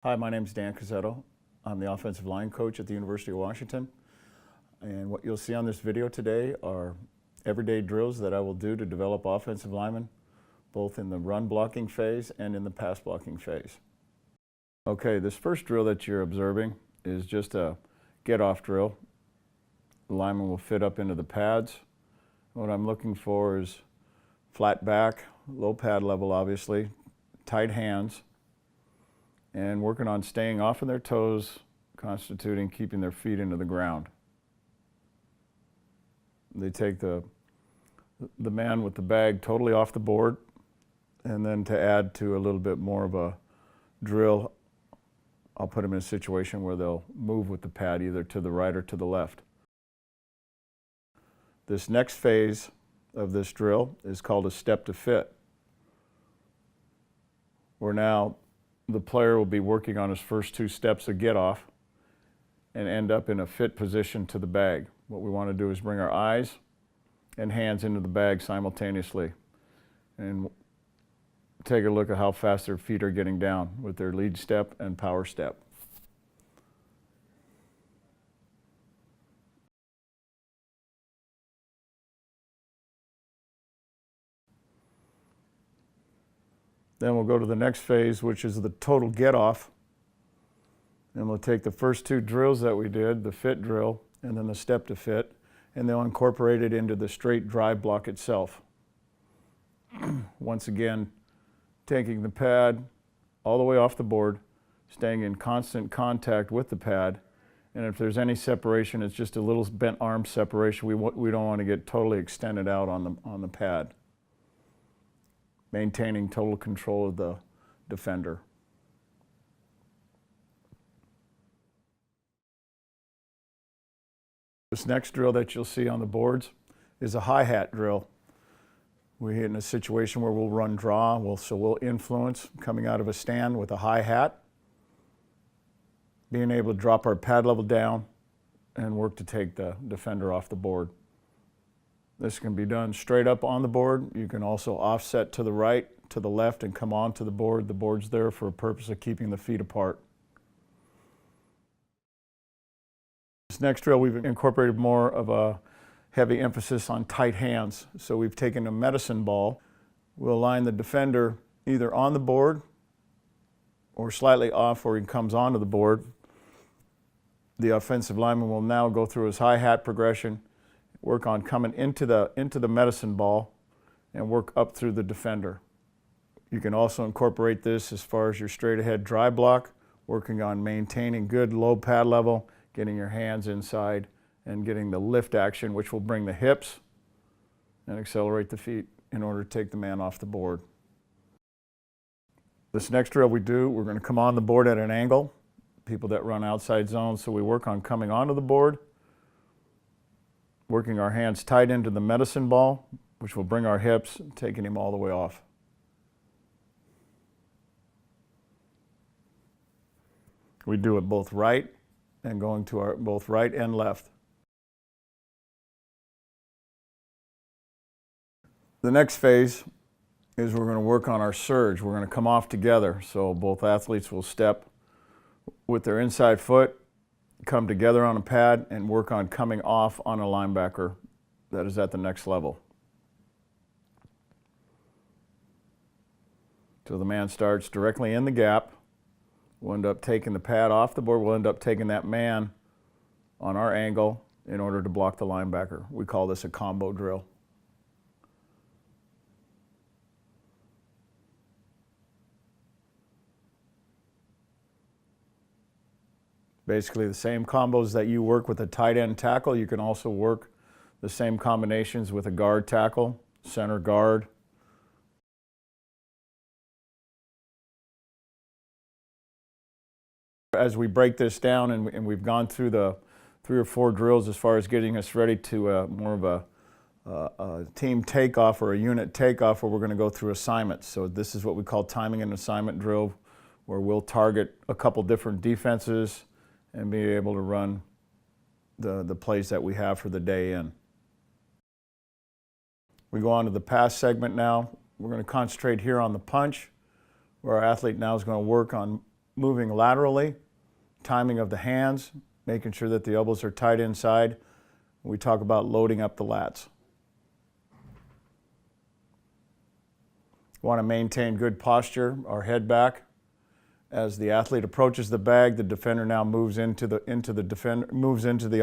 Hi, my name is Dan Cazzetto. I'm the offensive line coach at the University of Washington. And what you'll see on this video today are everyday drills that I will do to develop offensive linemen, both in the run blocking phase and in the pass blocking phase. Okay, this first drill that you're observing is just a get-off drill. The lineman will fit up into the pads. What I'm looking for is flat back, low pad level obviously, tight hands, and working on staying off of their toes, constituting keeping their feet into the ground. They take the man with the bag totally off the board, and then to add to a little bit more of a drill, I'll put them in a situation where they'll move with the pad either to the right or to the left. This next phase of this drill is called a step to fit, where now the player will be working on his first two steps of get off and end up in a fit position to the bag. What we want to do is bring our eyes and hands into the bag simultaneously and take a look at how fast their feet are getting down with their lead step and power step. Then we'll go to the next phase, which is the total get off. And we'll take the first two drills that we did, the fit drill and then the step to fit, and they'll incorporate it into the straight drive block itself. Once again, taking the pad all the way off the board, staying in constant contact with the pad, and if there's any separation, it's just a little bent arm separation. We don't want to get totally extended out on the pad. Maintaining total control of the defender. This next drill that you'll see on the boards is a hi-hat drill. We're in a situation where we'll run draw, so we'll influence coming out of a stand with a hi-hat, being able to drop our pad level down and work to take the defender off the board. This can be done straight up on the board. You can also offset to the right, to the left, and come onto the board. The board's there for a purpose of keeping the feet apart. This next drill, we've incorporated more of a heavy emphasis on tight hands. So we've taken a medicine ball. We'll line the defender either on the board or slightly off where he comes onto the board. The offensive lineman will now go through his hi-hat progression, work on coming into the medicine ball and work up through the defender. You can also incorporate this as far as your straight ahead drive block, working on maintaining good low pad level, getting your hands inside and getting the lift action, which will bring the hips and accelerate the feet in order to take the man off the board. This next drill we're going to come on the board at an angle, people that run outside zones, so we work on coming onto the board, working our hands tight into the medicine ball, which will bring our hips, taking him all the way off. We do it both right and going to our both right and left. The next phase is we're going to work on our surge. We're going to come off together. So both athletes will step with their inside foot, come together on a pad, and work on coming off on a linebacker that is at the next level. So the man starts directly in the gap. We'll end up taking the pad off the board. We'll end up taking that man on our angle in order to block the linebacker. We call this a combo drill. Basically the same combos that you work with a tight end tackle, you can also work the same combinations with a guard tackle, center guard. As we break this down and we've gone through the 3 or 4 drills as far as getting us ready to more of a team takeoff or a unit takeoff, where we're going to go through assignments. So this is what we call timing and assignment drill, where we'll target a couple different defenses and be able to run the plays that we have for the day in. We go on to the pass segment now. We're going to concentrate here on the punch, where our athlete now is going to work on moving laterally, timing of the hands, making sure that the elbows are tight inside. We talk about loading up the lats. We want to maintain good posture, our head back. As the athlete approaches the bag, the defender now moves into the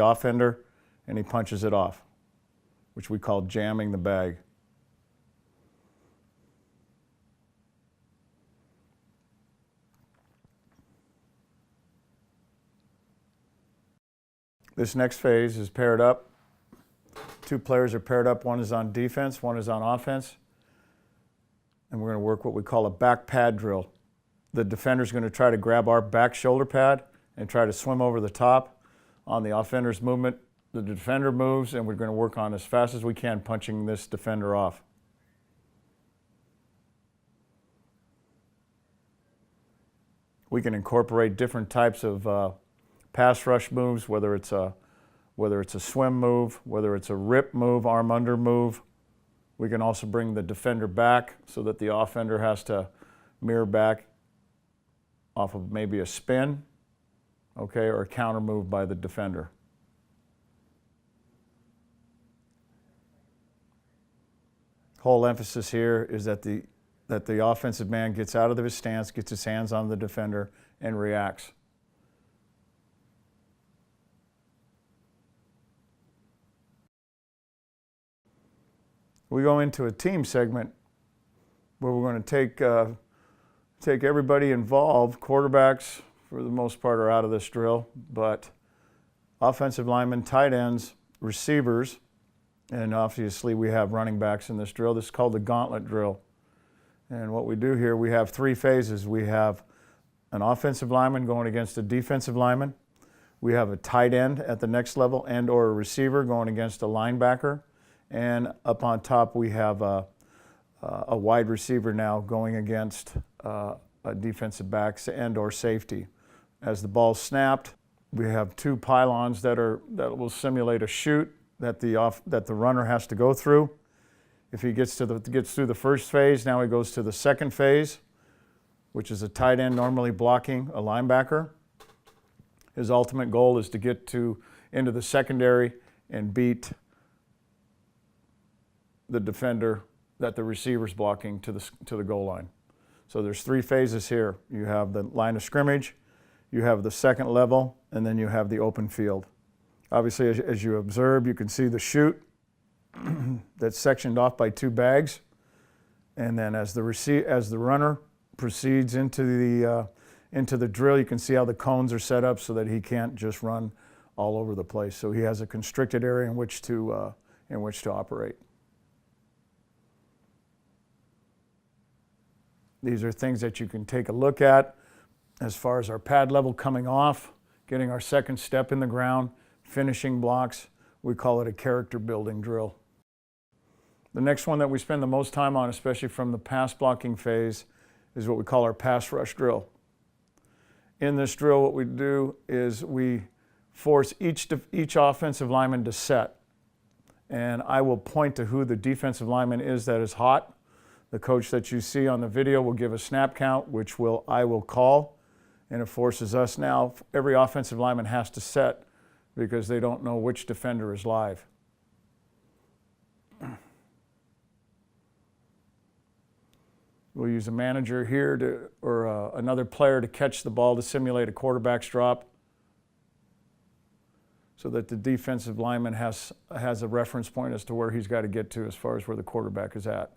offender, and he punches it off, which we call jamming the bag. This next phase is paired up. Two players are paired up. One is on defense, one is on offense. And we're going to work what we call a back pad drill. The defender's going to try to grab our back shoulder pad and try to swim over the top. On the offender's movement, the defender moves, and we're going to work on as fast as we can punching this defender off. We can incorporate different types of pass rush moves, whether it's a swim move, whether it's a rip move, arm under move. We can also bring the defender back so that the offender has to mirror back off of maybe a spin, okay, or a counter move by the defender. Whole emphasis here is that the offensive man gets out of his stance, gets his hands on the defender, and reacts. We go into a team segment where we're going to take everybody involved. Quarterbacks, for the most part, are out of this drill, but offensive linemen, tight ends, receivers, and obviously we have running backs in this drill. This is called the gauntlet drill. And what we do here, we have three phases. We have an offensive lineman going against a defensive lineman. We have a tight end at the next level and or a receiver going against a linebacker. And up on top, we have a wide receiver now going against a defensive backs and or safety. As the ball's snapped, we have two pylons that will simulate a chute that the runner has to go through. If he gets through the first phase, now he goes to the second phase, which is a tight end normally blocking a linebacker. His ultimate goal is to get into the secondary and beat the defender that the receiver's blocking to the goal line. So there's three phases here. You have the line of scrimmage, you have the second level, and then you have the open field. Obviously, as you observe, you can see the chute that's sectioned off by two bags. And then as the runner proceeds into the drill, you can see how the cones are set up so that he can't just run all over the place. So he has a constricted area in which to operate. These are things that you can take a look at as far as our pad level coming off, getting our second step in the ground, finishing blocks. We call it a character building drill. The next one that we spend the most time on, especially from the pass blocking phase, is what we call our pass rush drill. In this drill, what we do is we force each offensive lineman to set. And I will point to who the defensive lineman is that is hot. The coach that you see on the video will give a snap count, which I will call, and it forces us now. Every offensive lineman has to set because they don't know which defender is live. We'll use a manager here or another player to catch the ball to simulate a quarterback's drop so that the defensive lineman has a reference point as to where he's got to get to as far as where the quarterback is at.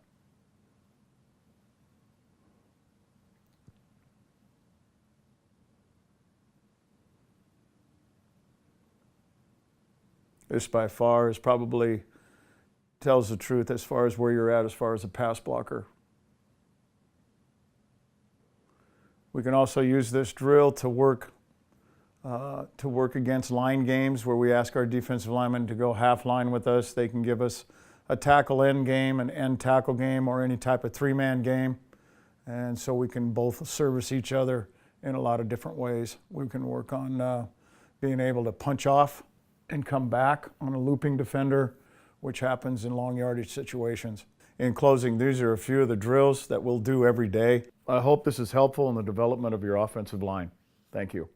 This by far is probably tells the truth as far as where you're at as far as a pass blocker. We can also use this drill to work against line games where we ask our defensive linemen to go half line with us. They can give us a tackle end game, an end tackle game, or any type of three-man game. And so we can both service each other in a lot of different ways. We can work on being able to punch off and come back on a looping defender, which happens in long yardage situations. In closing, these are a few of the drills that we'll do every day. I hope this is helpful in the development of your offensive line. Thank you.